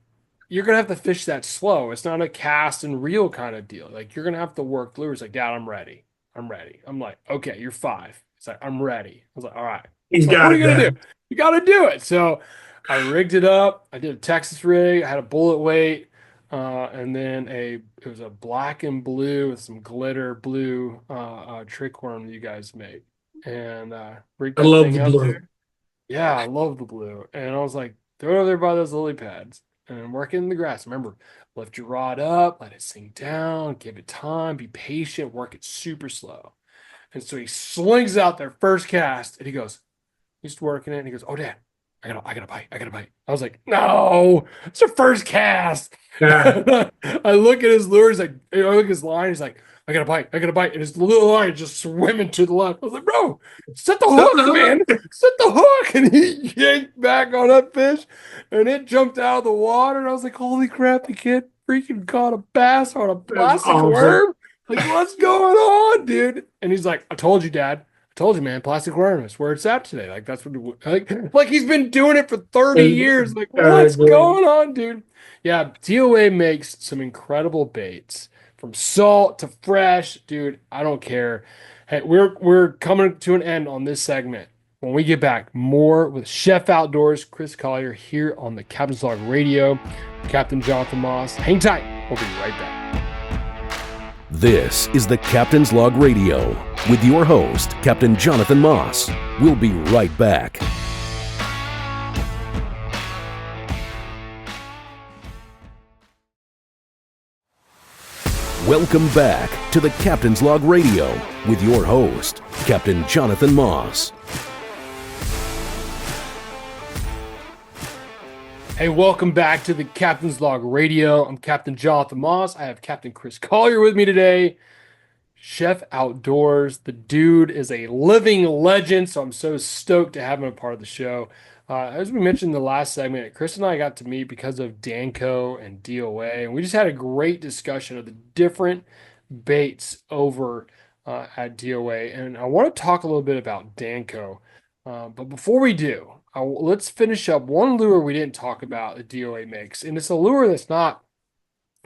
B: You're gonna have to fish that slow. It's not a cast and reel kind of deal. Like, you're gonna have to work lures. Like, Dad, I'm ready. I'm ready. I'm like, okay, you're 5. It's like, I'm ready. I was like, all right.
C: He's
B: Like,
C: got
B: what are
C: it,
B: you gonna do?
C: Dad.
B: You gotta do it. So I rigged it up. I did a Texas rig. I had a bullet weight, and then it was a black and blue with some glitter blue trick worm that you guys made, and rigged
C: I
B: that
C: love the
B: thing up
C: blue.
B: there. Yeah, I love the blue. And I was like, throw it over there by those lily pads and work it in the grass. Remember, lift your rod up, let it sink down, give it time, be patient, work it super slow. And so he slings out their first cast and he goes, he's working it and he goes, oh, Dad, I gotta bite. I gotta bite. I was like, no, it's your first cast.
C: Yeah.
B: I look at his lure, he's like, I look at his line, he's like, I gotta bite, I gotta bite. And his little line just swimming to the left. I was like, bro, set the hook, man. Set the hook. And he yanked back on that fish and it jumped out of the water. And I was like, holy crap, the kid freaking caught a bass on a
C: That's
B: plastic
C: awesome.
B: worm. Like, what's going on, dude? And he's like, I told you, Dad. Told you, man, plastic worm is where it's at today. Like, that's what, like he's been doing it for 30 years. Like, what's
C: Exactly.
B: going on, dude? Yeah, DOA makes some incredible baits from salt to fresh, dude. I don't care. Hey, we're coming to an end on this segment. When we get back, more with Chef Outdoors, Chris Collier here on the Captain's Log Radio. Captain Jonathan Moss. Hang tight. We'll be right back.
A: This is the Captain's Log Radio with your host, Captain Jonathan Moss. We'll be right back. Welcome back to the Captain's Log Radio with your host, Captain Jonathan Moss.
B: Hey, welcome back to the Captain's Log Radio. I'm Captain Jonathan Moss. I have Captain Chris Collier with me today. Chef Outdoors. The dude is a living legend, so I'm so stoked to have him a part of the show. As we mentioned in the last segment, Chris and I got to meet because of Danco and DOA, and we just had a great discussion of the different baits over at DOA. And I want to talk a little bit about Danco. But before we do, let's finish up one lure we didn't talk about that DOA makes. And it's a lure that's not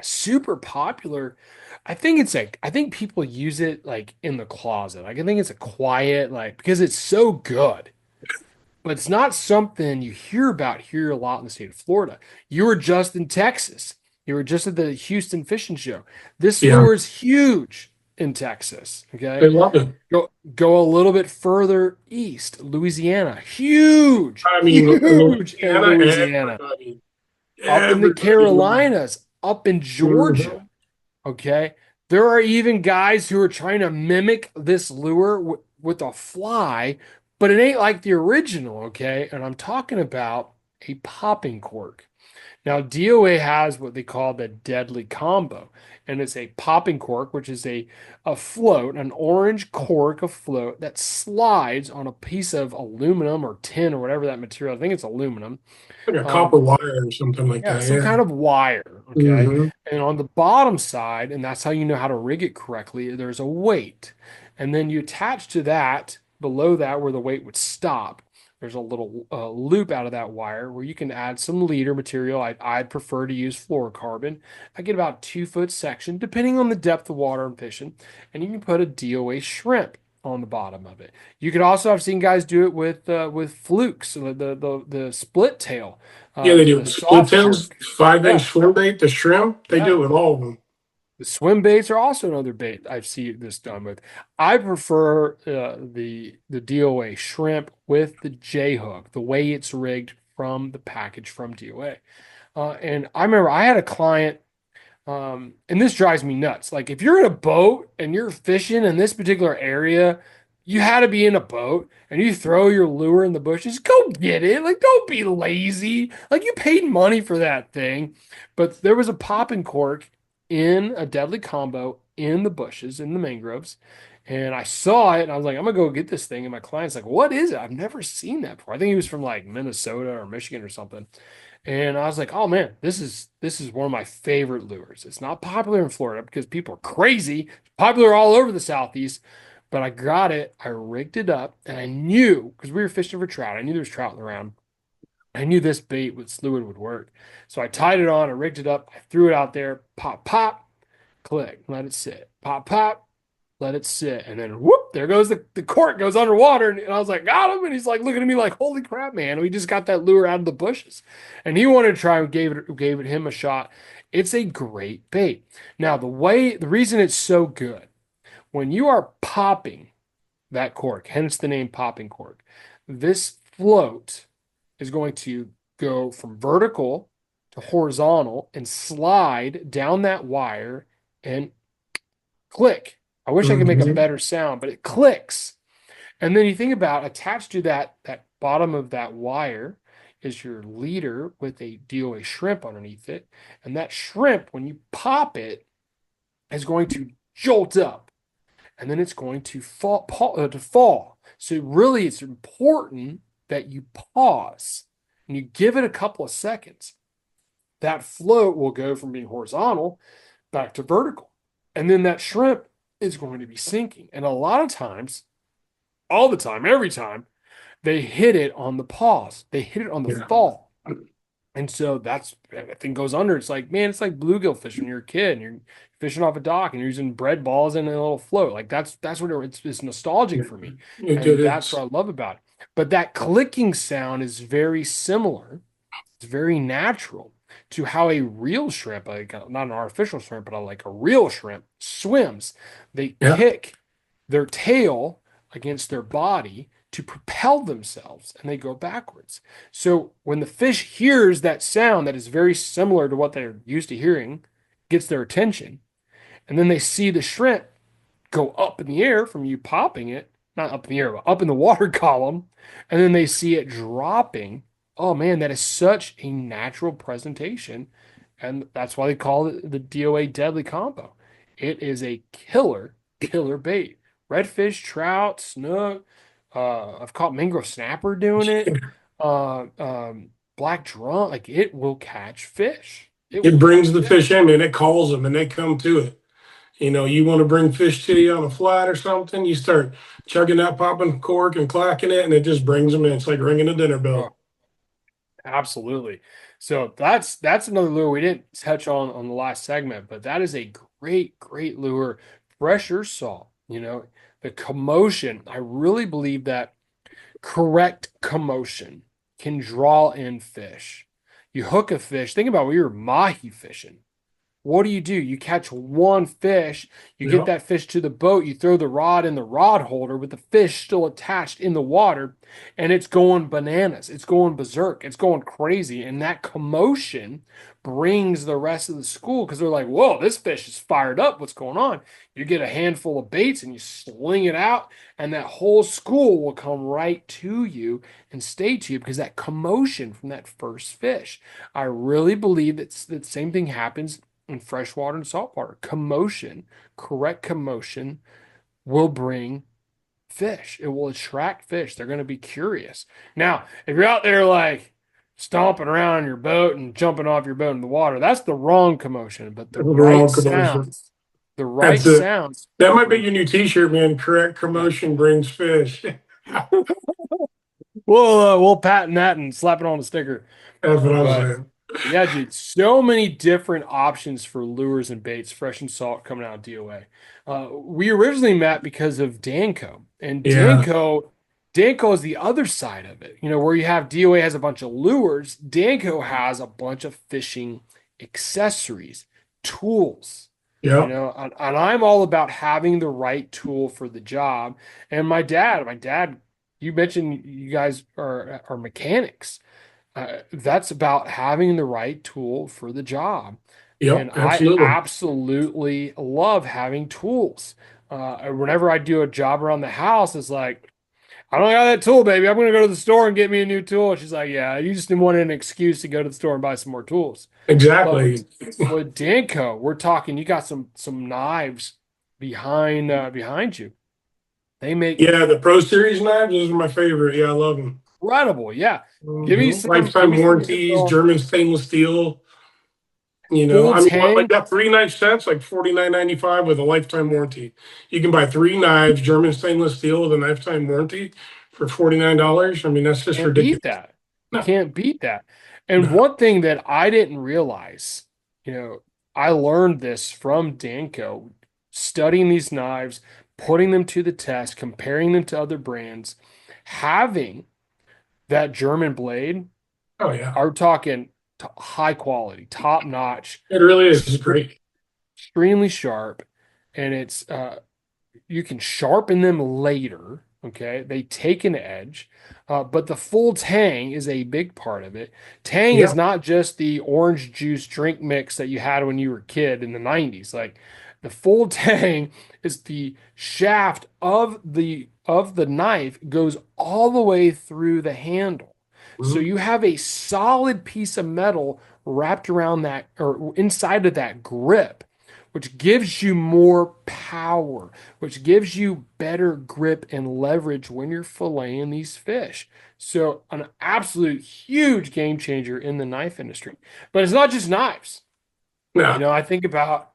B: super popular. I think people use it like in the closet. Like I think it's a quiet, like because it's so good. But it's not something you hear about here a lot in the state of Florida. You were just in Texas. You were just at the Houston Fishing Show. This
C: Yeah,
B: lure is huge in Texas.
C: they
B: Okay.
C: love it.
B: Go a little bit further east, Louisiana. Huge,
C: I mean,
B: huge in
C: Louisiana,
B: Louisiana.
C: everybody,
B: Up in the
C: everybody loves
B: Carolinas, up in
C: it.
B: Georgia. Okay. There are even guys who are trying to mimic this lure with a fly, but it ain't like the original. Okay. And I'm talking about a popping cork. Now, DOA has what they call the deadly combo, and it's a popping cork, which is a float, an orange cork of float that slides on a piece of aluminum or tin or whatever that material. I think it's aluminum.
C: Like a
B: Um,
C: copper wire or something like
B: yeah,
C: that.
B: some
C: Yeah.
B: kind of wire, okay?
C: Hmm.
B: And on the bottom side, and that's how you know how to rig it correctly, there's a weight. And then you attach to that, below that where the weight would stop, there's a little loop out of that wire where you can add some leader material. I'd prefer to use fluorocarbon. I get about 2 foot section, depending on the depth of water I'm fishing. And you can put a DOA shrimp on the bottom of it. You could also, I've seen guys do it with flukes, so the split tail
C: Yeah, they do
B: the
C: split
B: soft
C: tails,
B: jerk.
C: 5 inch
B: Yeah,
C: swim bait, the shrimp. They
B: yeah.
C: do it with all of them.
B: The swim baits are also another bait I've seen this done with. I prefer the DOA shrimp with the J hook, the way it's rigged from the package from DOA. And I remember I had a client. And this drives me nuts. Like if you're in a boat and you're fishing in this particular area, you had to be in a boat and you throw your lure in the bushes, go get it. Like don't be lazy. Like you paid money for that thing. But there was a popping cork in a deadly combo in the bushes, in the mangroves. And I saw it and I was like, I'm gonna go get this thing. And my client's like, what is it? I've never seen that before. I think he was from like Minnesota or Michigan or something. And I was like, oh man, this is one of my favorite lures. It's not popular in Florida because people are crazy. It's popular all over the Southeast. But I got it, I rigged it up, and I knew because we were fishing for trout. I knew there was trout around. I knew this bait with fluid would work. So I tied it on, I rigged it up, I threw it out there, pop, pop, click, let it sit. Pop, pop, let it sit. And then whoop, there goes the cork goes underwater. And I was like, got him. And he's like looking at me like, holy crap, man. We just got that lure out of the bushes. And he wanted to try and gave it him a shot. It's a great bait. Now, the reason it's so good, when you are popping that cork, hence the name popping cork, this float is going to go from vertical to horizontal and slide down that wire and click. I wish I could make a
C: Hmm.
B: better sound, but it clicks. And then you think about attached to that bottom of that wire is your leader with a DOA shrimp underneath it. And that shrimp, when you pop it, is going to jolt up and then it's going to fall. So really it's important that you pause and you give it a couple of seconds. That float will go from being horizontal back to vertical. And then that shrimp is going to be sinking. And a lot of times, all the time, every time, they hit it on the pause. They hit it on the
C: Yeah.
B: fall. And so that's everything goes under. It's like, man, it's like bluegill fishing when you're a kid and you're fishing off a dock and you're using bread balls in a little float. Like that's what it's nostalgic
C: Yeah.
B: for me. And that's
C: It's
B: what I love about it. But that clicking sound is very similar. It's very natural to how a real shrimp, like not an artificial shrimp, but like a real shrimp swims. They
C: yeah.
B: kick their tail against their body to propel themselves and they go backwards. So when the fish hears that sound that is very similar to what they're used to hearing, gets their attention, and then they see the shrimp go up in the air from you popping it, not up in the air, but up in the water column, and then they see it dropping. Oh man, that is such a natural presentation. And that's why they call it the DOA deadly combo. It is a killer bait. Redfish, trout, snook. I've caught mangrove snapper doing it. Black drum, like it will catch fish. It
C: It
B: will
C: brings
B: catch
C: the
B: fish.
C: fish in, man. It calls them and they come to it. You want to bring fish to you on a flat or something, you start chugging that popping cork and clacking it, and it just brings them in. It's like ringing a dinner
B: Oh,
C: bell.
B: Absolutely. So that's another lure we didn't touch on the last segment, but that is a great lure. Pressure salt, the commotion. I really believe that correct commotion can draw in fish. You hook a fish. Think about when you're mahi fishing. What do? You catch one fish, you get
C: Yep.
B: that fish to the boat, you throw the rod in the rod holder with the fish still attached in the water, and it's going bananas. It's going berserk. It's going crazy. And that commotion brings the rest of the school because they're like, whoa, this fish is fired up. What's going on? You get a handful of baits and you sling it out, and that whole school will come right to you and stay to you because that commotion from that first fish. I really believe that same thing happens in freshwater and saltwater. Commotion, correct commotion will bring fish. It will attract fish. They're going to be curious. Now, if you're out there like stomping around on your boat and jumping off your boat in the water, that's the wrong commotion. But
C: The wrong commotion.
B: the
C: That's
B: right
C: it.
B: sounds
C: That
B: will
C: might be
B: bring.
C: your new T-shirt, man. Correct
B: Yeah.
C: commotion brings fish.
B: We'll patent that and slap it on a sticker.
C: That's what I was
B: But
C: saying.
B: yeah, dude, so many different options for lures and baits, fresh and salt coming out of DOA. We originally met because of Danco, and
C: Yeah.
B: Danco is the other side of it. Where you have DOA has a bunch of lures, Danco has a bunch of fishing accessories, tools.
C: Yep.
B: And I'm all about having the right tool for the job. And my dad, you mentioned you guys are mechanics. That's about having the right tool for the job.
C: Yep.
B: And I
C: Absolutely.
B: absolutely love having tools. Whenever I do a job around the house, it's like, I don't got that tool, baby. I'm going to go to the store and get me a new tool. And she's like, yeah, you just wanted an excuse to go to the store and buy some more tools. But
C: Exactly.
B: with Danco, we're talking, you got some knives behind you. They make
C: Yeah, the Pro Series knives, those are my favorite. Yeah, I love them.
B: incredible. Yeah. Give
C: Lifetime
B: me some
C: warranties,
B: info.
C: German stainless steel.
B: Full
C: I mean, what, like
B: tang.
C: that 39 cents, like 49.95 with a lifetime warranty. You can buy three knives, German stainless steel with a lifetime warranty for $49. I mean, that's just
B: Can't beat
C: ridiculous.
B: that. You
C: No,
B: can't beat that. And
C: no.
B: one thing that I didn't realize, you know, I learned this from Danco, studying these knives, putting them to the test, comparing them to other brands, having that German blade,
C: Oh yeah,
B: are talking high quality, top notch,
C: it really is. It's
B: extre-
C: great.
B: extremely sharp, and it's you can sharpen them later. Okay, they take an edge, but the full tang is a big part of it. Tang is
C: Yeah.
B: not just the orange juice drink mix that you had when you were a kid in the 90s. Like the full tang is the shaft of the knife goes all the way through the handle. So
C: Mhm.
B: you have a solid piece of metal wrapped around that or inside of that grip, which gives you more power, which gives you better grip and leverage when you're filleting these fish. So, an absolute huge game changer in the knife industry. But it's not just knives.
C: No,
B: I think about,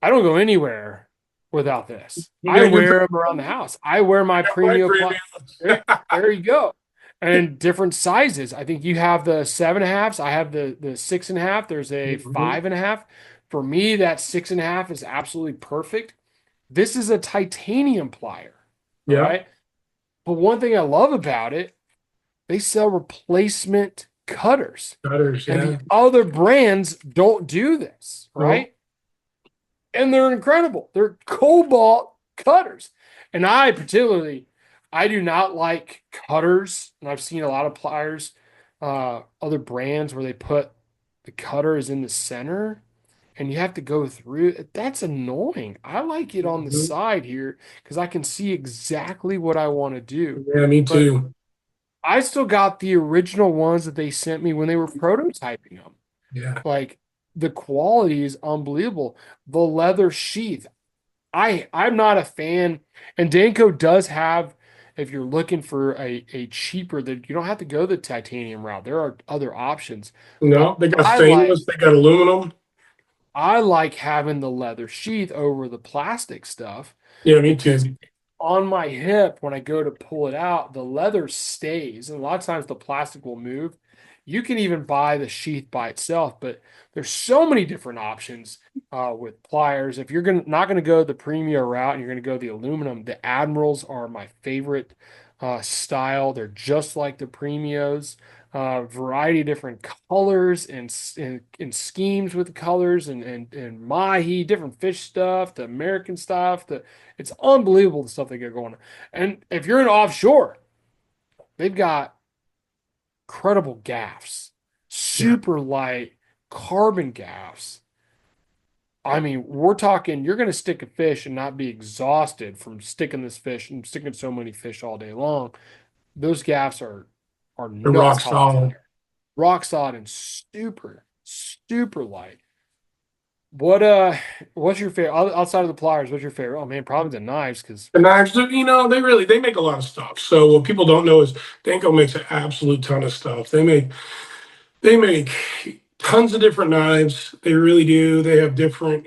B: I don't go anywhere without this.
C: you
B: I
C: got good.
B: wear them around the house. I wear my
C: White
B: Premium Plus.
C: premium.
B: There you go. And different sizes. I think you have the 7.5s. I have the 6.5. There's a
C: Mhm.
B: 5.5. For me, that 6.5 is absolutely perfect. This is a titanium plier. All
C: Yeah,
B: right. But one thing I love about it, they sell replacement cutters.
C: gutters.
B: And the
C: Yeah.
B: other brands don't do this,
C: No.
B: right? And they're incredible. They're cobalt cutters. And I do not like cutters. And I've seen a lot of pliers, other brands where they put the cutter is in the center and you have to go through it. That's annoying. I like it on the
C: Mhm.
B: side here because I can see exactly what I want to do.
C: Yeah, me
B: But
C: too.
B: I still got the original ones that they sent me when they were prototyping them.
C: Yeah.
B: Like the quality is unbelievable. The leather sheath. I'm not a fan, and Danco does have, if you're looking for a cheaper, that you don't have to go the titanium route. There are other options,
C: No,
B: but
C: they got stainless. They got aluminum.
B: I like having the leather sheath over the plastic stuff.
C: Yeah, me
B: Because
C: too.
B: on my hip, when I go to pull it out, the leather stays, and a lot of times the plastic will move. You can even buy the sheath by itself, but there's so many different options with pliers. If you're not gonna go the premium route and you're gonna go the aluminum, the Admirals are my favorite style. They're just like the premios, variety of different colors and schemes with the colors and mahi, different fish stuff, the American stuff. It's unbelievable the stuff they get going on. And if you're in offshore, they've got incredible gaffs,
C: Yeah.
B: super light carbon gaffs. I mean, we're talking you're going to stick a fish and not be exhausted from sticking this fish and sticking so many fish all day long. Those gaffs are
C: The
B: nuts
C: rock
B: how light they
C: solid.
B: are. Rock solid and super light. What what's your favorite outside of the pliers? What's your favorite? Oh man, probably the knives because
C: The knives, they make a lot of stuff. So what people don't know is Danko makes an absolute ton of stuff. They make tons of different knives. They really do. They have different,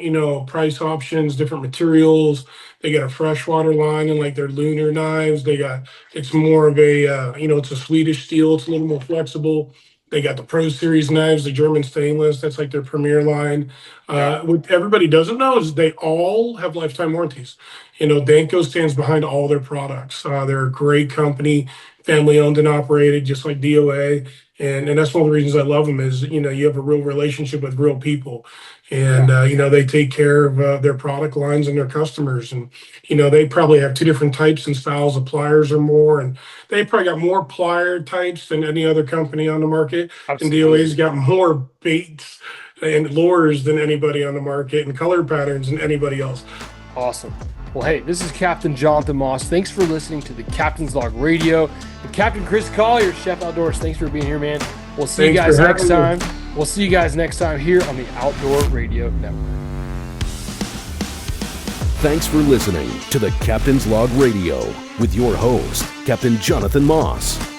C: price options, different materials. They got a freshwater line and like their lunar knives. It's more of it's a Swedish steel. It's a little more flexible. They got the Pro Series knives, the German stainless. That's like their premier line.
B: yeah,
C: What everybody doesn't know is they all have lifetime warranties. Danco stands behind all their products. They're a great company, family owned and operated, just like DOA, and that's one of the reasons I love them is you have a real relationship with real people, and
B: yeah,
C: they take care of their product lines and their customers, and they probably have two different types and styles of pliers or more, and they probably got more plier types than any other company on the market, and DOA's
B: absolutely.
C: got more baits and lures than anybody on the market and color patterns than anybody else.
B: Awesome. Well, hey, this is Captain Jonathan Moss. Thanks for listening to the Captain's Log Radio. And Captain Chris Collier, Chef Outdoors, thanks for being here, man. We'll see you
C: Thanks
B: guys
C: for
B: next
C: having me.
B: time. We'll see you guys next time here on the Outdoor Radio Network.
A: Thanks for listening to the Captain's Log Radio with your host, Captain Jonathan Moss.